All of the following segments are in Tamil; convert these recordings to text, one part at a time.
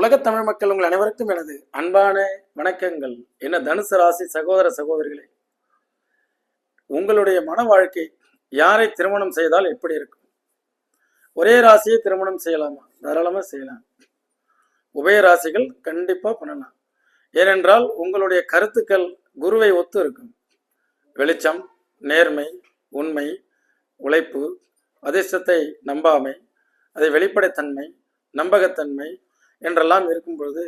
உலகத் தமிழ் மக்கள் உங்கள் அனைவருக்கும் எனது அன்பான வணக்கங்கள். என்ன தனுசு ராசி சகோதர சகோதரிகளே, உங்களுடைய மன வாழ்க்கை யாரை திருமணம் செய்தால் எப்படி இருக்கும்? ஒரே ராசியை திருமணம் செய்யலாமா? தாராளமா செய்யலாம். உபய ராசிகள் கண்டிப்பா பண்ணலாம். ஏனென்றால் உங்களுடைய கருத்துக்கள் குருவை ஒத்து இருக்கும். வெளிச்சம், நேர்மை, உண்மை, உழைப்பு, அதிர்ஷ்டத்தை நம்பாமை, அதை வெளிப்படைத்தன்மை, நம்பகத்தன்மை என்றெல்லாம் இருக்கும் பொழுது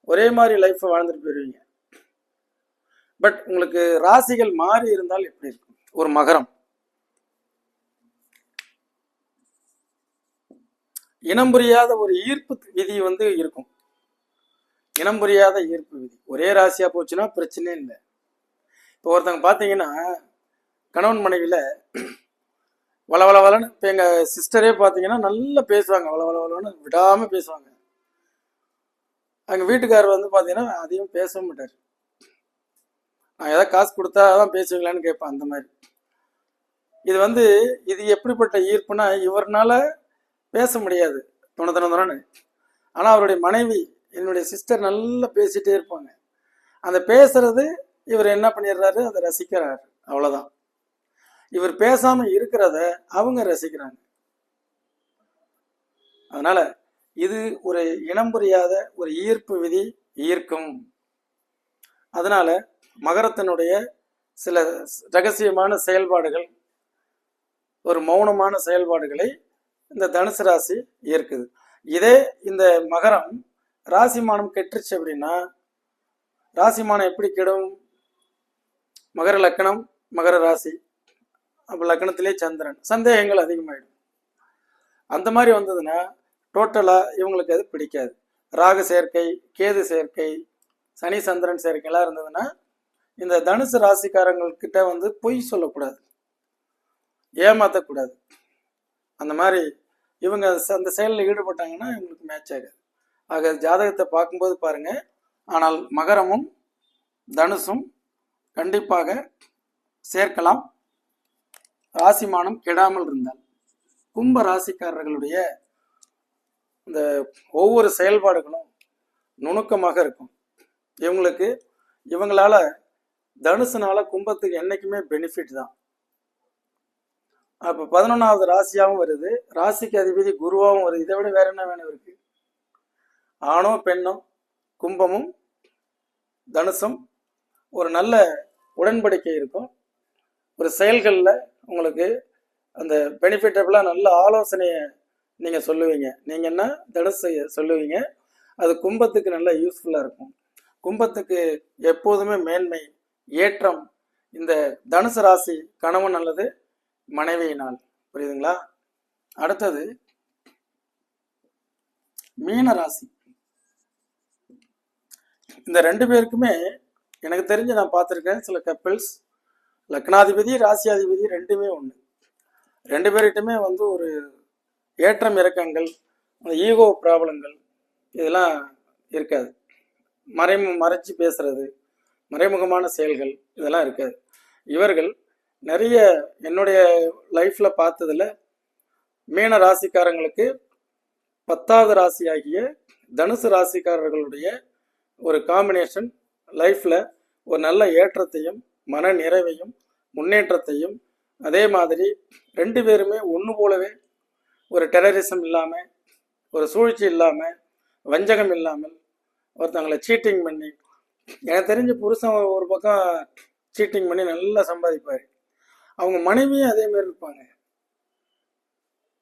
ஒரே மாதிரி லைஃப்பை வாழ்ந்துட்டு போயிருவீங்க. பட் உங்களுக்கு ராசிகள் மாறி இருந்தால் எப்படி இருக்கும்? ஒரு மகரம், இனம் புரியாத ஒரு ஈர்ப்பு விதி இருக்கும். இனம் புரியாத ஈர்ப்பு விதி. ஒரே ராசியா போச்சுன்னா பிரச்சனையே இல்லை. இப்போ ஒருத்தவங்க பார்த்தீங்கன்னா கணவன் மனைவியில வளவளவலன்னு, இப்போ எங்கள் சிஸ்டரே பார்த்தீங்கன்னா நல்லா பேசுவாங்க, வளவளவலன்னு விடாமல் பேசுவாங்க. எங்கள் வீட்டுக்காரர் பார்த்தீங்கன்னா அதிகம் பேசவும் மாட்டார். நான் ஏதாவது காசு கொடுத்தா தான் பேசுவீங்களான்னு கேட்பேன். அந்த மாதிரி இது எப்படிப்பட்ட ஈர்ப்புனா, இவர்னால பேச முடியாது துணை. ஆனால் அவருடைய மனைவி, என்னுடைய சிஸ்டர் நல்லா பேசிகிட்டே இருப்பாங்க. அந்த பேசுறது இவர் என்ன பண்ணிடுறாரு, அதை ரசிக்கிறாரு. அவ்வளோதான். இவர் பேசாமல் இருக்கிறத அவங்க ரசிக்கிறாங்க. அதனால இது ஒரு இனம் புரியாத ஒரு ஈர்ப்பு விதி ஈர்க்கும். அதனால மகரத்தினுடைய சில ரகசியமான செயல்பாடுகள், ஒரு மௌனமான செயல்பாடுகளை இந்த தனுசு ராசி ஈர்க்குது. இதே இந்த மகரம் ராசிமானம் கெட்டுருச்சு அப்படின்னா, ராசிமானம் எப்படி கெடும்? மகர லக்கணம், மகர ராசி, அப்போ லக்கணத்திலே சந்திரன், சந்தேகங்கள் அதிகமாயிடும். அந்த மாதிரி வந்ததுன்னா டோட்டலாக இவங்களுக்கு அது பிடிக்காது. ராகு சேர்க்கை, கேது சேர்க்கை, சனி சந்திரன் சேர்க்கைலாம் இருந்ததுன்னா இந்த தனுசு ராசிக்காரங்கக்கிட்ட பொய் சொல்லக்கூடாது, ஏமாற்றக்கூடாது. அந்த மாதிரி இவங்க அந்த செயலில் ஈடுபட்டாங்கன்னா இவங்களுக்கு மேட்ச் ஆகாது. ஆக ஜாதகத்தை பார்க்கும்போது பாருங்க. ஆனால் மகரமும் தனுசும் கண்டிப்பாக சேர்க்கலாம், ராசிமானம் கெடாமல் இருந்தால். கும்ப ராசிக்காரர்களுடைய இந்த ஒவ்வொரு செயல்பாடுகளும் நுணுக்கமாக இருக்கும். இவங்களால தனுசுனால கும்பத்துக்கு என்னைக்குமே பெனிஃபிட் தான். அப்போ 11வது ராசியாகவும் வருது, ராசிக்கு அதிபதி குருவாகவும் வருது. இதை விட வேற என்ன வேணும் இருக்கு? ஆணோ பெண்ணோ, கும்பமும் தனுசும் ஒரு நல்ல உடன்படிக்கை இருக்கும். ஒரு செயல்களில் உங்களுக்கு அந்த பெனிஃபிட்டபிளாக நல்ல ஆலோசனையை நீங்கள் சொல்லுவீங்க. நீங்கள் என்ன தனுசு சொல்லுவீங்க, அது கும்பத்துக்கு நல்ல யூஸ்ஃபுல்லாக இருக்கும். கும்பத்துக்கு எப்போதுமே மேன்மை, ஏற்றம் இந்த தனுசு ராசி கணவன் அல்லது மனைவியினால். புரியுதுங்களா? அடுத்தது மீன ராசி. இந்த ரெண்டு பேருக்குமே எனக்கு தெரிஞ்சு நான் பார்த்துருக்கேன் சில கப்பிள்ஸ், லக்னாதிபதி ராசியாதிபதி ரெண்டுமே ஒன்று. ரெண்டு பேர்கிட்டமே ஒரு ஏற்றம் இறக்கங்கள், ஈகோ ப்ராப்ளங்கள் இதெல்லாம் இருக்காது. மறைச்சு பேசுறது, மறைமுகமான செயல்கள் இதெல்லாம் இருக்காது. இவர்கள் நிறைய என்னுடைய லைஃப்பில் பார்த்ததில் மீன ராசிக்காரங்களுக்கு 10வது ராசியாகிய தனுசு ராசிக்காரர்களுடைய ஒரு காம்பினேஷன் லைஃப்பில் ஒரு நல்ல ஏற்றத்தையும் மன நிறைவையும் முன்னேற்றத்தையும், அதே மாதிரி ரெண்டு பேருமே ஒன்று போலவே ஒரு டெரரிசம் இல்லாமல், ஒரு சூழ்ச்சி இல்லாமல், வஞ்சகம் இல்லாமல், ஒருத்தவங்களை சீட்டிங் பண்ணி, எனக்கு தெரிஞ்ச புருஷன் ஒரு பக்கம் சீட்டிங் பண்ணி நல்லா சம்பாதிப்பார், அவங்க மனைவியும் அதே மாதிரி இருப்பாங்க.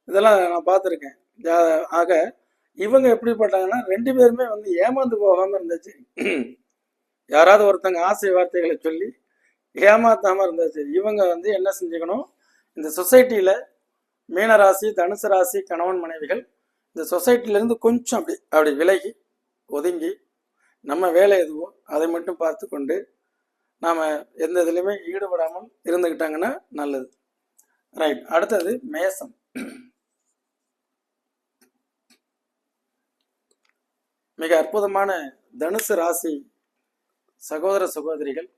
இதெல்லாம் நான் பார்த்துருக்கேன். ஆக இவங்க எப்படிப்பட்டாங்கன்னா, ரெண்டு பேருமே ஏமாந்து போகாமல் இருந்தாச்சு. யாராவது ஒருத்தங்க ஆசை வார்த்தைகளை சொல்லி ஏமாத்தாமல் இருந்தாச்சு. இவங்க என்ன செஞ்சுக்கணும், இந்த சொசைட்டியில் மீனராசி தனுசு ராசி கணவன் மனைவிகள் இந்த சொசைட்டிலேருந்து கொஞ்சம் அப்படி விலகி ஒதுங்கி நம்ம வேலை எதுவோ அதை மட்டும் பார்த்து கொண்டு நாம் எந்த இதுலையுமே ஈடுபடாமல் இருந்துக்கிட்டாங்கன்னா நல்லது. ரைட். அடுத்தது மேசம். மிக அற்புதமான தனுசு ராசி சகோதர சகோதரிகள்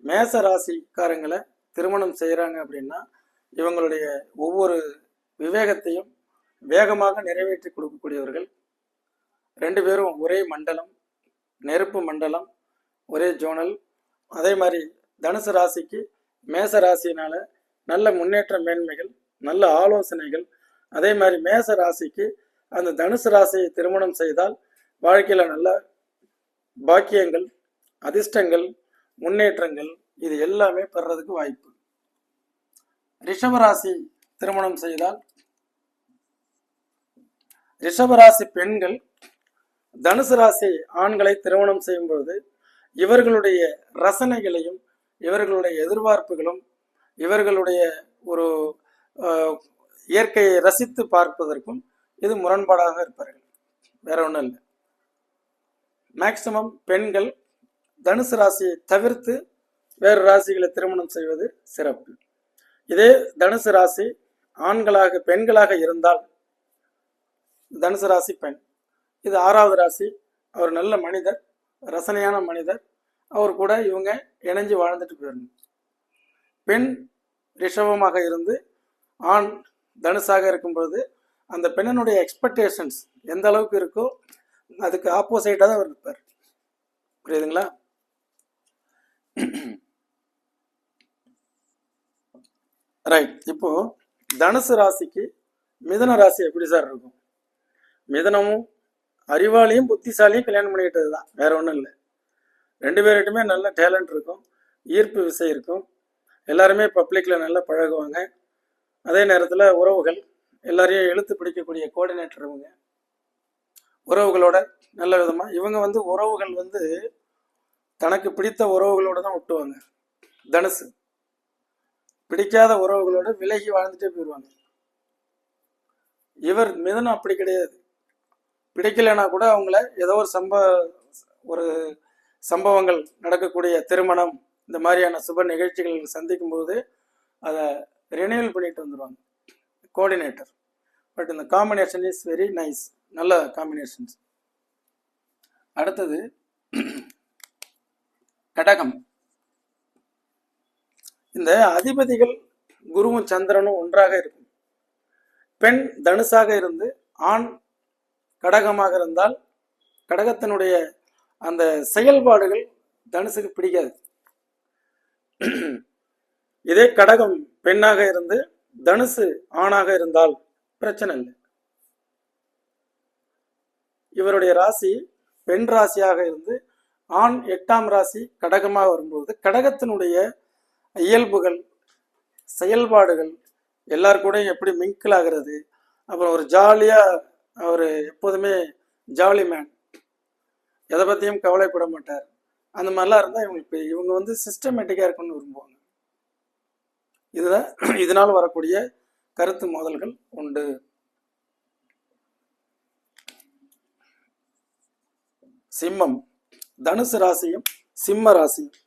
மேச ராசிக்காரங்களை திருமணம் செய்கிறாங்க அப்படின்னா இவங்களுடைய ஒவ்வொரு விவேகத்தையும் வேகமாக நிறைவேற்றி கொடுக்கக்கூடியவர்கள். ரெண்டு பேரும் ஒரே மண்டலம், நெருப்பு மண்டலம், ஒரே ஜோனல். அதே மாதிரி தனுசு ராசிக்கு மேச ராசினால நல்ல முன்னேற்ற மேன்மைகள், நல்ல ஆலோசனைகள். அதே மாதிரி மேச ராசிக்கு அந்த தனுசு ராசியை திருமணம் செய்தால் வாழ்க்கையில நல்ல பாக்கியங்கள், அதிர்ஷ்டங்கள், முன்னேற்றங்கள் இது எல்லாமே பெறறதுக்கு வாய்ப்பு. ரிஷபராசி திருமணம் செய்தால், ரிஷபராசி பெண்கள் தனுசு ராசி ஆண்களை திருமணம் செய்யும் பொழுது இவர்களுடைய ரசனைகளையும் இவர்களுடைய எதிர்பார்ப்புகளும் இவர்களுடைய ஒரு இயற்கையை ரசித்து பார்ப்பதற்கும் இது முரண்பாடாக இருப்பார்கள். வேற ஒன்றும் இல்லை. மேக்சிமம் பெண்கள் தனுசு ராசியை தவிர்த்து வேறு ராசிகளை திருமணம் செய்வது சிறப்பு. இதே தனுசு ராசி ஆண்களாக பெண்களாக இருந்தால், தனுசு ராசி பெண், இது 6வது ராசி. அவர் நல்ல மனிதர், ரசனையான மனிதர். அவர் கூட இவங்க இணைஞ்சு வாழ்ந்துட்டு போயிடணும். பெண் ரிஷபமாக இருந்து ஆண் தனுசாக இருக்கும்பொழுது அந்த பெண்ணினுடைய எக்ஸ்பெக்டேஷன்ஸ் எந்த அளவுக்கு இருக்கோ அதுக்கு ஆப்போசிட்டாக தான் அவர் இருப்பார். புரியுதுங்களா? ரைட். இப்போ தனுசு ராசிக்கு மிதுன ராசி எப்படி சார் இருக்கும்? மிதுனமும் அறிவாளியும் புத்திசாலியும் கல்யாணம் பண்ணிக்கிட்டது தான், வேற ஒன்றும் இல்லை. ரெண்டு பேர்கிட்டுமே நல்ல டேலண்ட் இருக்கும், ஈர்ப்பு விசை இருக்கும், எல்லாருமே பப்ளிக்கில் நல்லா பழகுவாங்க. அதே நேரத்தில் உறவுகள் எல்லாரையும் இழுத்து பிடிக்கக்கூடிய கோஆர்டினேட்டர் இவங்க. உறவுகளோட நல்ல விதமாக இவங்க உறவுகள் தனக்கு பிடித்த உறவுகளோடு தான் ஒட்டுவாங்க. தனுசு பிடிக்காத உறவுகளோட விலகி வாழ்ந்துட்டே போயிடுவாங்க. இவர் மிதுனம் அப்படி கிடையாது. பிடிக்கலைன்னா கூட அவங்கள ஏதோ ஒரு சம்பவங்கள் நடக்கக்கூடிய திருமணம் இந்த மாதிரியான சுப நிகழ்ச்சிகள் சந்திக்கும் போது அதை ரினியூவல் பண்ணிட்டு வந்துடுவாங்க கோஆர்டினேட்டர். பட் இந்த காம்பினேஷன் இஸ் வெரி நைஸ், நல்ல காம்பினேஷன்ஸ். அடுத்தது கடகம். இந்த அதிபதிகள் குருவும் சந்திரனும் ஒன்றாக இருக்கும். பெண் தனுசாக இருந்து ஆண் கடகமாக இருந்தால் கடகத்தினுடைய அந்த செயல்பாடுகள் தனுசுக்கு பிடிக்காது. இதே கடகம் பெண்ணாக இருந்து தனுசு ஆணாக இருந்தால் பிரச்சனை இல்லை. இவருடைய ராசி பெண் ராசியாக இருந்து ஆண் 8ஆம் ராசி கடகமாக வரும்போது கடகத்தினுடைய இயல்புகள், செயல்பாடுகள், எல்லார் கூடயும் எப்படி மிங்கிள் ஆகிறது, அப்புறம் ஒரு ஜாலியா அவர் எப்போதுமே ஜாலி மேன், எதை பற்றியும் கவலைப்பட மாட்டார், அந்த மாதிரிலாம் இருந்தால் இவங்க சிஸ்டமேட்டிக்காக இருக்குன்னு விரும்புவாங்க. இதுதான் இதனால் வரக்கூடிய கருத்து மோதல்கள் உண்டு. சிம்மம். தனுசு ராசியும் சிம்ம ராசியும்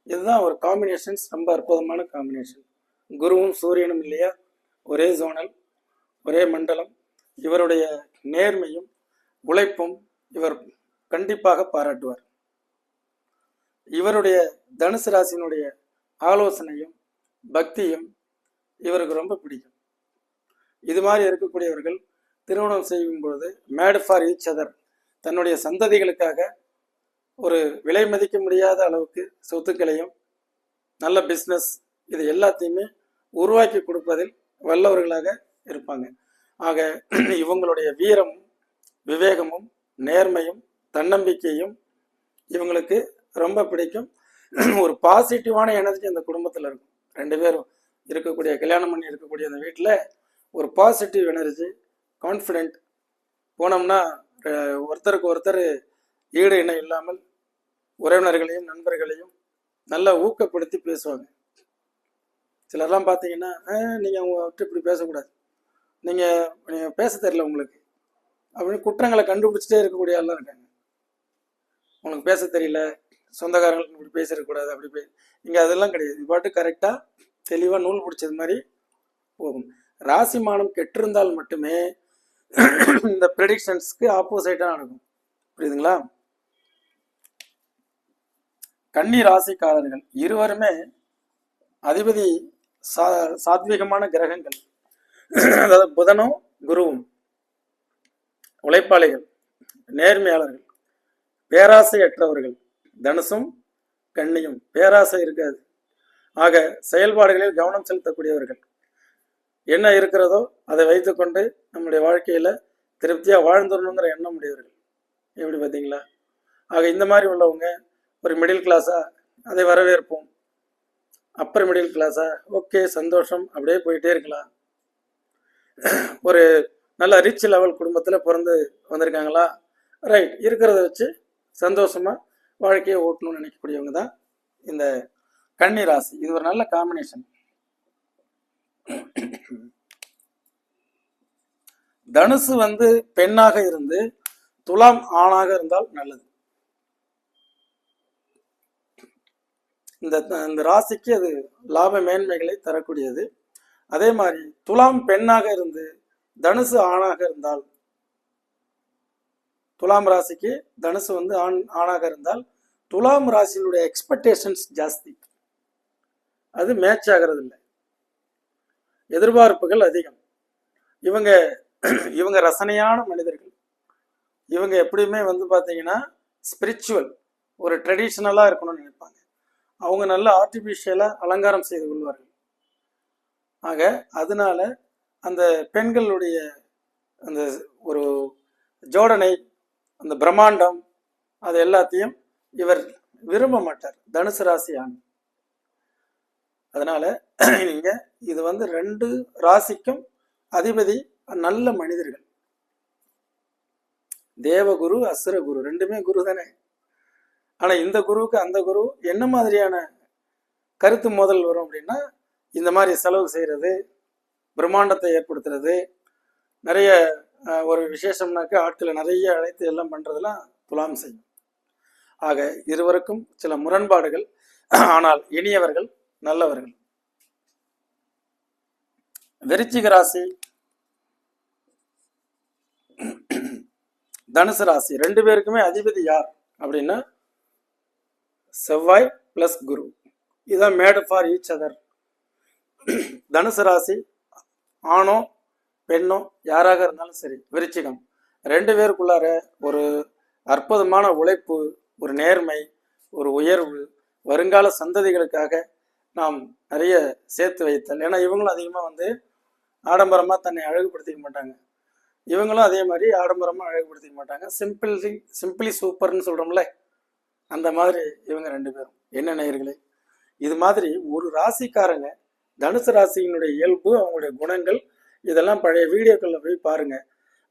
இதுதான் ஒரு காம்பினேஷன்ஸ், ரொம்ப அற்புதமான காம்பினேஷன். குருவும் சூரியனும் இல்லையா, ஒரே ஜோனல், ஒரே மண்டலம். இவருடைய நேர்மையும் உழைப்பும் இவர் கண்டிப்பாக பாராட்டுவார். இவருடைய தனுசு ராசியினுடைய ஆலோசனையும் பக்தியும் இவருக்கு ரொம்ப பிடிக்கும். இது மாதிரி இருக்கக்கூடியவர்கள் திருமணம் செய்யும் பொழுது மேட் ஃபார் ஈச் அதர், தன்னுடைய சந்ததிகளுக்காக ஒரு விலை மதிக்க முடியாத அளவுக்கு சொத்துக்களையும் நல்ல பிஸ்னஸ் இது எல்லாத்தையுமே உருவாக்கி கொடுப்பதில் வல்லவர்களாக இருப்பாங்க. ஆக இவங்களுடைய வீரமும் விவேகமும் நேர்மையும் தன்னம்பிக்கையும் இவங்களுக்கு ரொம்ப பிடிக்கும். ஒரு பாசிட்டிவான எனர்ஜி அந்த குடும்பத்தில் இருக்கும். ரெண்டு பேரும் இருக்கக்கூடிய கல்யாணம் பண்ணி இருக்கக்கூடிய அந்த வீட்டில் ஒரு பாசிட்டிவ் எனர்ஜி, கான்ஃபிடென்ட். போனோம்னா ஒருத்தருக்கு ஒருத்தர் ஈடு இணை இல்லாமல் உறவினர்களையும் நண்பர்களையும் நல்லா ஊக்கப்படுத்தி பேசுவாங்க. சிலர்லாம் பார்த்தீங்கன்னா, நீங்கள் அவங்க விட்டு இப்படி பேசக்கூடாது, நீங்கள் பேச தெரியல உங்களுக்கு அப்படின்னு குற்றங்களை கண்டுபிடிச்சிட்டே இருக்கக்கூடிய ஆள்லாம் இருக்காங்க. உங்களுக்கு பேச தெரியல, சொந்தக்காரங்களுக்கு இப்படி பேசிடக்கூடாது, அப்படி இங்கே அதெல்லாம் கிடையாது. இது பாட்டு கரெக்டாக தெளிவாக நூல் பிடிச்சது மாதிரி போகும். ராசி மானம் கெட்டிருந்தால் மட்டுமே இந்த ப்ரெடிக்ஷன்ஸ்க்கு ஆப்போசிட்டாக நடக்கும். புரியுதுங்களா? கன்னி ராசிக்காரர்கள் இருவருமே அதிபதி சாத்வீகமான கிரகங்கள். அதாவது புதனும் குருவும் உழைப்பாளிகள், நேர்மையாளர்கள், பேராசையற்றவர்கள். தனுசும் கன்னியும் பேராசை இருக்காது. ஆக செயல்பாடுகளில் கவனம் செலுத்தக்கூடியவர்கள். என்ன இருக்கிறதோ அதை வைத்துக்கொண்டு நம்முடைய வாழ்க்கையில திருப்தியா வாழ்ந்துடணுங்கிற எண்ணம் உடையவர்கள். எப்படி பார்த்தீங்களா? ஆக இந்த மாதிரி உள்ளவங்க ஒரு மிடில் கிளாஸா, அதை வரவேற்போம். அப்பர் மிடில் கிளாஸா, ஓகே சந்தோஷம், அப்படியே போயிட்டே இருக்கலாம். ஒரு நல்ல ரிச் லெவல் குடும்பத்தில் பிறந்து வந்திருக்காங்களா, ரைட், இருக்கிறத வச்சு சந்தோஷமா வாழ்க்கையை ஓட்டணும்னு நினைக்கக்கூடியவங்க தான் இந்த கன்னி ராசி. இது ஒரு நல்ல காம்பினேஷன். தனுசு வந்து பெண்ணாக இருந்து துலாம் ஆணாக இருந்தால் நல்லது. இந்த ராசிக்கு அது லாப மேன்மைகளை தரக்கூடியது. அதே மாதிரி துலாம் பெண்ணாக இருந்து தனுசு ஆணாக இருந்தால், துலாம் ராசிக்கு தனுசு வந்து ஆணாக இருந்தால் துலாம் ராசியினுடைய எக்ஸ்பெக்டேஷன்ஸ் ஜாஸ்தி. அது மேட்ச் ஆகிறது இல்லை, எதிர்பார்ப்புகள் அதிகம். இவங்க ரசனையான மனிதர்கள். இவங்க எப்படியுமே வந்து பார்த்தீங்கன்னா ஸ்பிரிச்சுவல், ஒரு ட்ரெடிஷ்னலாக இருக்கணும்னு நினைப்பாங்க. அவங்க நல்ல ஆர்டிஃபிஷியலாக அலங்காரம் செய்து கொள்வார்கள். ஆக அதனால அந்த பெண்களுடைய அந்த ஒரு ஜோடனை, அந்த பிரம்மாண்டம், அது எல்லாத்தையும் இவர் விரும்ப மாட்டார், தனுசு ராசி ஆண். அதனால நீங்க இது வந்து 2 ராசிக்கும் அதிபதி நல்ல மனிதர்கள். தேவகுரு அசுரகுரு ரெண்டுமே குரு தானே. ஆனா இந்த குருவுக்கு அந்த குரு என்ன மாதிரியான கருத்து மோதல் வரும் அப்படின்னா, இந்த மாதிரி செலவு செய்யறது, பிரம்மாண்டத்தை ஏற்படுத்துறது, நிறைய ஒரு விசேஷம்னாக்க ஆட்களை நிறைய அழைத்து எல்லாம் பண்றதெல்லாம் துலாம் செய்யும். ஆக இருவருக்கும் சில முரண்பாடுகள், ஆனால் இனியவர்கள், நல்லவர்கள். விருச்சிக ராசி, தனுசு ராசி, 2 பேருக்குமே அதிபதி யார் அப்படின்னா செவ்வாய் பிளஸ் குரு. இதுதான் மேட் ஃபார் ஈச் அதர். தனுசு ராசி ஆணோ பெண்ணோ யாராக இருந்தாலும் சரி, விருச்சிகம் 2 பேருக்குள்ளார ஒரு அற்புதமான உழைப்பு, ஒரு நேர்மை, ஒரு உயர்வு, வருங்கால சந்ததிகளுக்காக நாம் நிறைய சேர்த்து வைத்தல். ஏன்னா இவங்களும் அதிகமாக வந்து ஆடம்பரமாக தன்னை அழகுபடுத்திக்க மாட்டாங்க. இவங்களும் அதே மாதிரி ஆடம்பரமாக அழகுபடுத்திக்க மாட்டாங்க. சிம்பிளி சூப்பர்னு சொல்கிறோம்ல, அந்த மாதிரி இவங்க 2 பேரும். என்ன நேயர்களே, இது மாதிரி ஒரு ராசிக்காரங்க, தனுசு ராசியினுடைய இயல்பு, அவங்களுடைய குணங்கள், இதெல்லாம் பழைய வீடியோக்களில் போய் பாருங்க.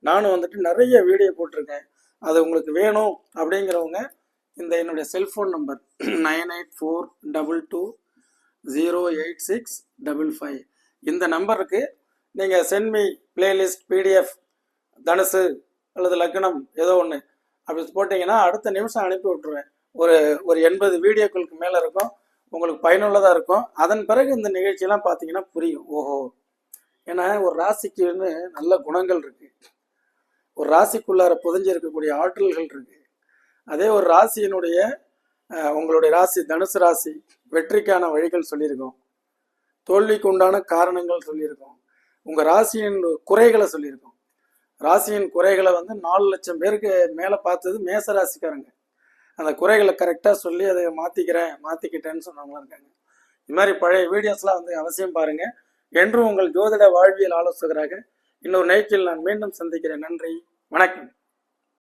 நானும் வந்துட்டு நிறைய வீடியோ போட்டிருக்கேன். அது உங்களுக்கு வேணும் அப்படிங்கிறவங்க இந்த என்னுடைய செல்ஃபோன் நம்பர் 9842208655 இந்த நம்பருக்கு நீங்கள் சென்மி பிளேலிஸ்ட் பிடிஎஃப் தனுசு அல்லது லக்னம் ஏதோ ஒன்று அப்படி போட்டிங்கன்னா அடுத்த நிமிஷம் அனுப்பி விட்டுருவேன். ஒரு 80 வீடியோக்களுக்கு மேலே இருக்கும், உங்களுக்கு பயனுள்ளதாக இருக்கும். அதன் பிறகு இந்த நிகழ்ச்சியெல்லாம் பார்த்தீங்கன்னா புரியும். ஓஹோ, ஏன்னா ஒரு ராசிக்குன்னு நல்ல குணங்கள் இருக்கு, ஒரு ராசிக்குள்ளார புதைஞ்சு இருக்கக்கூடிய ஆற்றல்கள் இருக்கு. அதே ஒரு ராசியினுடைய உங்களுடைய ராசி தனுசு ராசி வெற்றிக்கான வழிகள் சொல்லியிருக்கோம், தோல்விக்கு உண்டான காரணங்கள் சொல்லியிருக்கோம், உங்கள் ராசியின் குறைகளை சொல்லியிருக்கோம். ராசியின் குறைகளை வந்து 4 லட்சம் பேருக்கு மேலே பார்த்தது மேச ராசிக்காரங்க. அந்த குறைகளை கரெக்டாக சொல்லி அதை மாற்றிக்கிட்டேன்னு சொன்னவங்களாம் இருக்காங்க. இது மாதிரி பழைய வீடியோஸ்லாம் வந்து அவசியம் பாருங்கள். என்றும் உங்கள் ஜோதிட வாழ்வியல் ஆலோசகராக இன்னொரு நிகழ்ச்சியில் நான் மீண்டும் சந்திக்கிறேன். நன்றி, வணக்கம்.